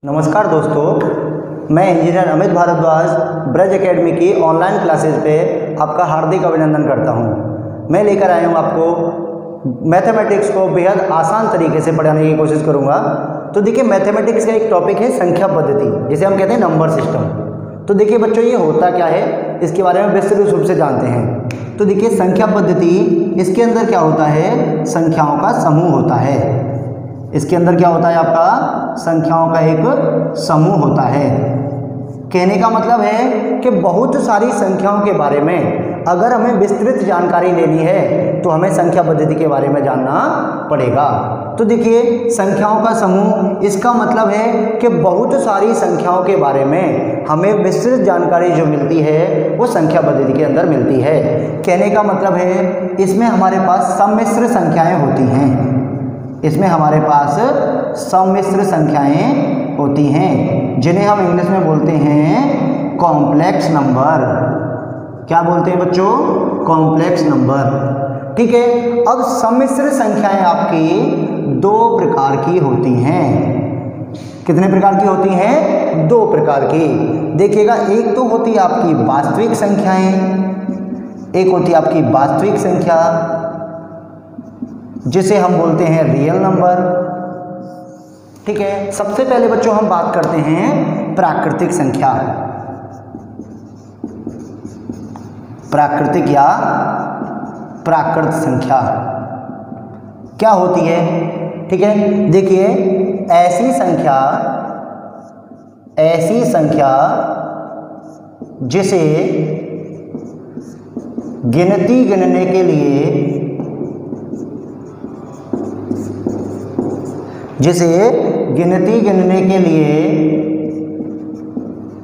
नमस्कार दोस्तों, मैं इंजीनियर अमित भारद्वाज ब्रज एकेडमी की ऑनलाइन क्लासेस पे आपका हार्दिक अभिनंदन करता हूं। मैं लेकर आया हूं आपको मैथमेटिक्स को बेहद आसान तरीके से पढ़ाने की कोशिश करूंगा। तो देखिए, मैथमेटिक्स का एक टॉपिक है संख्या पद्धति, जिसे हम कहते हैं नंबर सिस्टम। तो देखिए बच्चों, ये होता क्या है इसके बारे में विस्तृत रूप से जानते हैं। तो देखिए, संख्या पद्धति, इसके अंदर क्या होता है, संख्याओं का समूह होता है। इसके अंदर क्या होता है, आपका संख्याओं का एक समूह होता है। कहने का मतलब है कि बहुत सारी संख्याओं के बारे में अगर हमें विस्तृत जानकारी लेनी है तो हमें संख्या पद्धति के बारे में जानना पड़ेगा। तो देखिए, संख्याओं का समूह, इसका मतलब है कि बहुत सारी संख्याओं के बारे में हमें विस्तृत जानकारी जो मिलती है वो संख्या पद्धति के अंदर मिलती है। कहने का मतलब है इसमें हमारे पास सम्मिश्र संख्याएं होती हैं। इसमें हमारे पास सम्मिश्र संख्याएं होती हैं, जिन्हें हम इंग्लिश में बोलते हैं कॉम्प्लेक्स नंबर। क्या बोलते हैं बच्चों? Complex number. ठीक है। अब सम्मिश्र संख्याएं आपकी दो प्रकार की होती हैं। कितने प्रकार की होती हैं? दो प्रकार की। देखिएगा, एक तो होती है आपकी वास्तविक संख्याएं, एक होती है आपकी वास्तविक संख्या जिसे हम बोलते हैं रियल नंबर। ठीक है। सबसे पहले बच्चों हम बात करते हैं प्राकृतिक संख्या। प्राकृतिक या प्राकृत संख्या क्या होती है? ठीक है। देखिए, ऐसी संख्या जिसे गिनती गिनने के लिए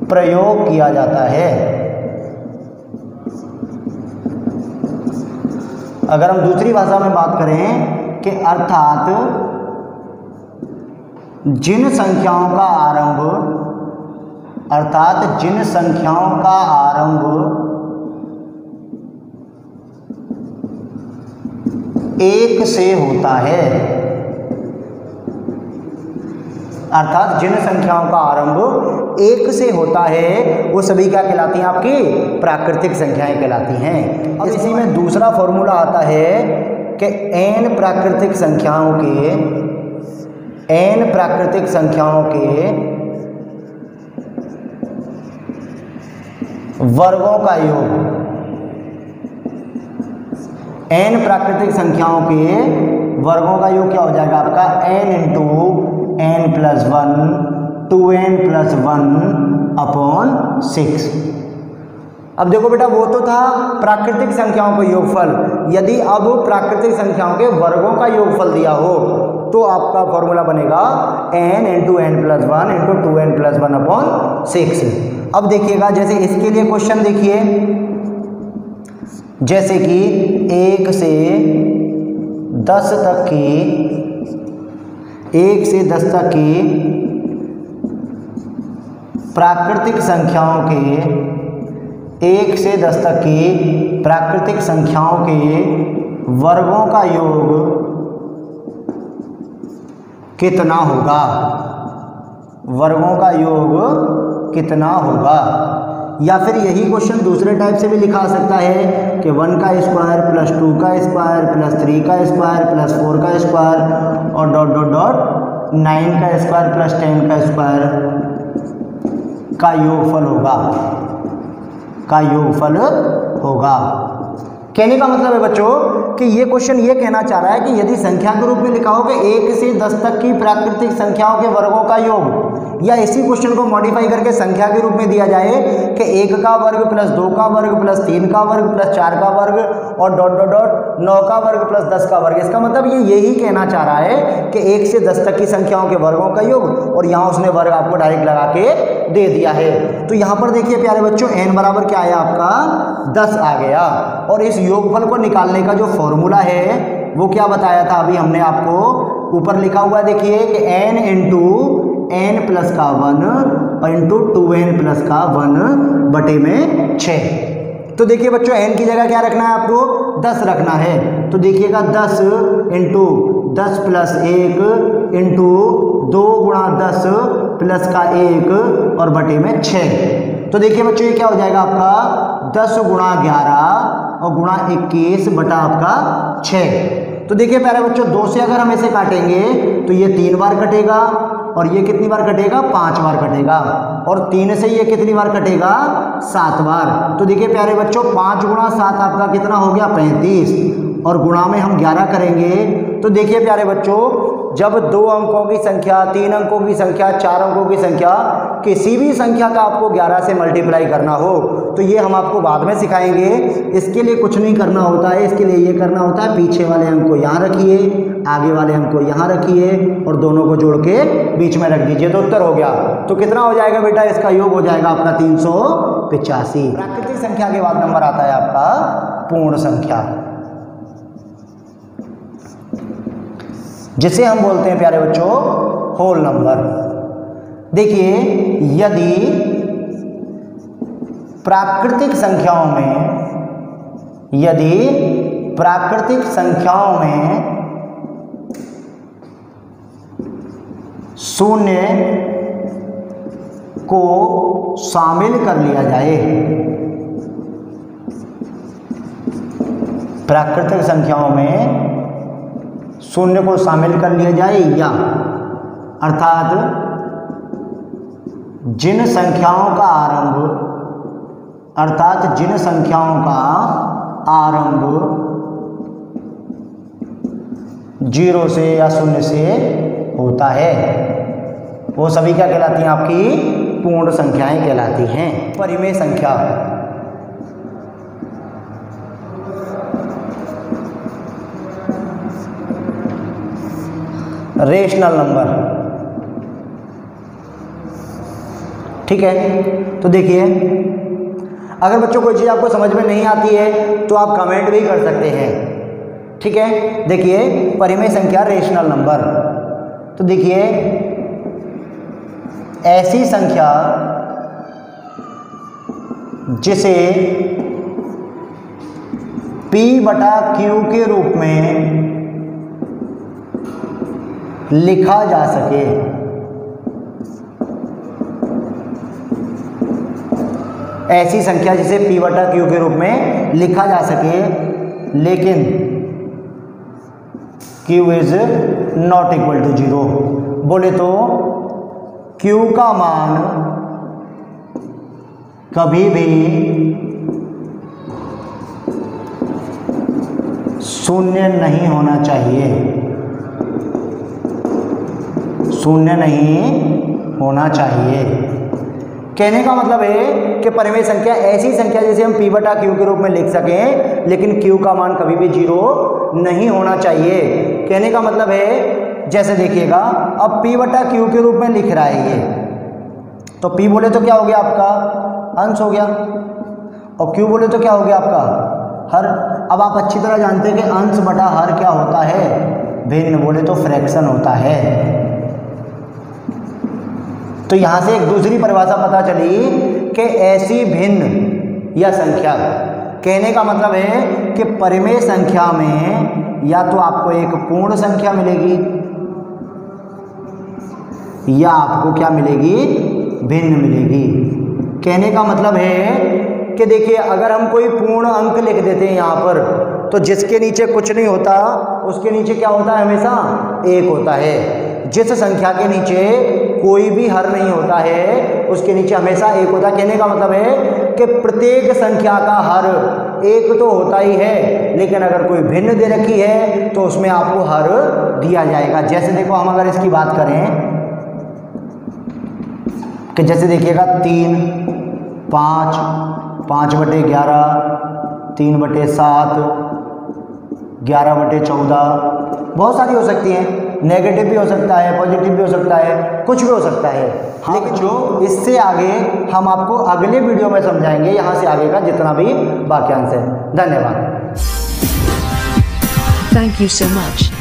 प्रयोग किया जाता है। अगर हम दूसरी भाषा में बात करें कि अर्थात जिन संख्याओं का आरंभ एक से होता है, अर्थात जिन संख्याओं का आरंभ एक से होता है वो सभी क्या कहलाती हैं? आपकी प्राकृतिक संख्याएं कहलाती हैं। अब इसी में दूसरा फॉर्मूला आता है कि n प्राकृतिक संख्याओं के वर्गों का योग। n प्राकृतिक संख्याओं के वर्गों का योग क्या हो जाएगा आपका? n into n plus 1 2n plus 1 upon 6। अब देखो बेटा, वो तो था प्राकृतिक संख्याओं का योगफल। यदि अब प्राकृतिक संख्याओं के वर्गों का योगफल दिया हो तो आपका फॉर्मूला बनेगा n into n plus 1 into 2n plus 1 upon 6। अब देखिएगा, जैसे इसके लिए क्वेश्चन देखिए, जैसे कि 1 से 10 तक की प्राकृतिक संख्याओं के वर्गों का योग कितना होगा? या फिर यही क्वेश्चन दूसरे टाइप से भी लिखा सकता है कि 1 का स्क्वायर प्लस 2 का स्क्वायर प्लस 3 का स्क्वायर प्लस 4 का स्क्वायर और डॉट डॉट डॉट 9 का स्क्वायर प्लस 10 का स्क्वायर का योगफल होगा। कहने का मतलब है बच्चों कि ये क्वेश्चन ये कहना चाह रहा है कि यदि संख्या के रूप में लिखा हो कि 1 से 10 तक की प्राकृतिक संख्याओं के वर्गों का योग, या इसी क्वेश्चन को मॉडिफाई करके संख्या के रूप में दिया जाए कि 1 का वर्ग प्लस 2 का वर्ग प्लस 3 का वर्ग प्लस 4 का वर्ग और डॉट डॉट डॉट 9 का वर्ग प्लस 10 का वर्ग। इसका मतलब ये यही कहना चाह रहा है कि 1 से 10 तक की संख्याओं के वर्गों का योग, और यहाँ उसने वर्ग आपको डायरेक्ट लगा के दे दिया है। तो यहाँ पर देखिए प्यारे बच्चों, n बराबर क्या आया आपका? 10 आ गया। और इस योगफल को निकालने का जो फॉर्मूला है वो क्या बताया था अभी हमने आपको? ऊपर लिखा हुआ है, देखिए कि n इंटू n प्लस का 1 और इंटू 2n प्लस का 1 बटे में 6। तो देखिए बच्चों, n की जगह क्या रखना है आपको? 10 रखना है। तो देखिएगा 10 इंटू 10 प्लस 1 इंटू 2 गुणा 10 प्लस का 1 और बटे में 6। तो देखिए बच्चों ये क्या हो जाएगा आपका 10 गुणा 11 और गुणा 21 बटा आपका 6। तो देखिए प्यारे बच्चों 2 से अगर हम इसे काटेंगे तो ये 3 बार कटेगा और ये कितनी बार कटेगा 5 बार कटेगा, और 3 से ये कितनी बार कटेगा 7 बार। तो देखिए प्यारे बच्चों 5 गुणा 7 आपका कितना हो गया 35, और गुणा में हम 11 करेंगे। तो देखिए प्यारे बच्चों जब 2 अंकों की संख्या, 3 अंकों की संख्या, 4 अंकों की संख्या, किसी भी संख्या का आपको 11 से मल्टीप्लाई करना हो तो ये हम आपको बाद में सिखाएंगे। इसके लिए कुछ नहीं करना होता है, इसके लिए ये करना होता है पीछे वाले अंक को यहाँ रखिए, आगे वाले अंक को यहाँ रखिए और दोनों को जोड़ के बीच में रख दीजिए तो उत्तर हो गया। तो कितना हो जाएगा बेटा, इसका योग हो जाएगा आपका 385। प्राकृतिक संख्या के बाद नंबर आता है आपका पूर्ण संख्या, जिसे हम बोलते हैं प्यारे बच्चों होल नंबर। देखिए यदि प्राकृतिक संख्याओं में शून्य को शामिल कर लिया जाए, प्राकृतिक संख्याओं में शून्य को शामिल कर लिया जाए, या अर्थात जिन संख्याओं का आरंभ 0 से या 0 से होता है, वो सभी क्या कहलाती हैं आपकी पूर्ण संख्याएं कहलाती हैं। परिमेय संख्या, रेशनल नंबर, ठीक है। तो देखिए अगर बच्चों कोई चीज़ आपको समझ में नहीं आती है तो आप कमेंट भी कर सकते हैं, ठीक है। देखिए परिमेय संख्या रेशनल नंबर, तो देखिए ऐसी संख्या जिसे P बटा Q के रूप में लिखा जा सके, ऐसी संख्या जिसे P बटा Q के रूप में लिखा जा सके, लेकिन Q is not equal to 0। बोले तो Q का मान कभी भी 0 नहीं होना चाहिए, 0 नहीं होना चाहिए। कहने का मतलब है कि परिमेय संख्या ऐसी संख्या जिसे हम P बटा Q के रूप में लिख सकें, लेकिन Q का मान कभी भी 0 नहीं होना चाहिए। कहने का मतलब है जैसे देखिएगा अब P बटा Q के रूप में लिख रहा है ये, तो P बोले तो क्या हो गया आपका अंश हो गया, और Q बोले तो क्या हो गया आपका हर। अब आप अच्छी तरह जानते हैं कि अंश बटा हर क्या होता है, भिन्न, बोले तो फ्रैक्शन होता है। तो यहाँ से एक दूसरी परिभाषा पता चली कि ऐसी भिन्न या संख्या, कहने का मतलब है कि परिमेय संख्या में या तो आपको एक पूर्ण संख्या मिलेगी या आपको क्या मिलेगी, भिन्न मिलेगी। कहने का मतलब है कि देखिए अगर हम कोई पूर्ण अंक लिख देते हैं यहाँ पर, तो जिसके नीचे कुछ नहीं होता उसके नीचे क्या होता है, हमेशा 1 होता है। जिस संख्या के नीचे कोई भी हर नहीं होता है उसके नीचे हमेशा 1 होता है। कहने का मतलब है कि प्रत्येक संख्या का हर 1 तो होता ही है, लेकिन अगर कोई भिन्न दे रखी है तो उसमें आपको हर दिया जाएगा। जैसे देखो हम अगर इसकी बात करें कि जैसे देखिएगा 3, 5, 5/11, 3/7, 11/14, बहुत सारी हो सकती हैं, नेगेटिव भी हो सकता है, पॉजिटिव भी हो सकता है, कुछ भी हो सकता है। हाँ, लेकिन जो इससे आगे हम आपको अगले वीडियो में समझाएंगे, यहाँ से आगे का जितना भी वाक्यांश है। धन्यवाद। Thank you so much.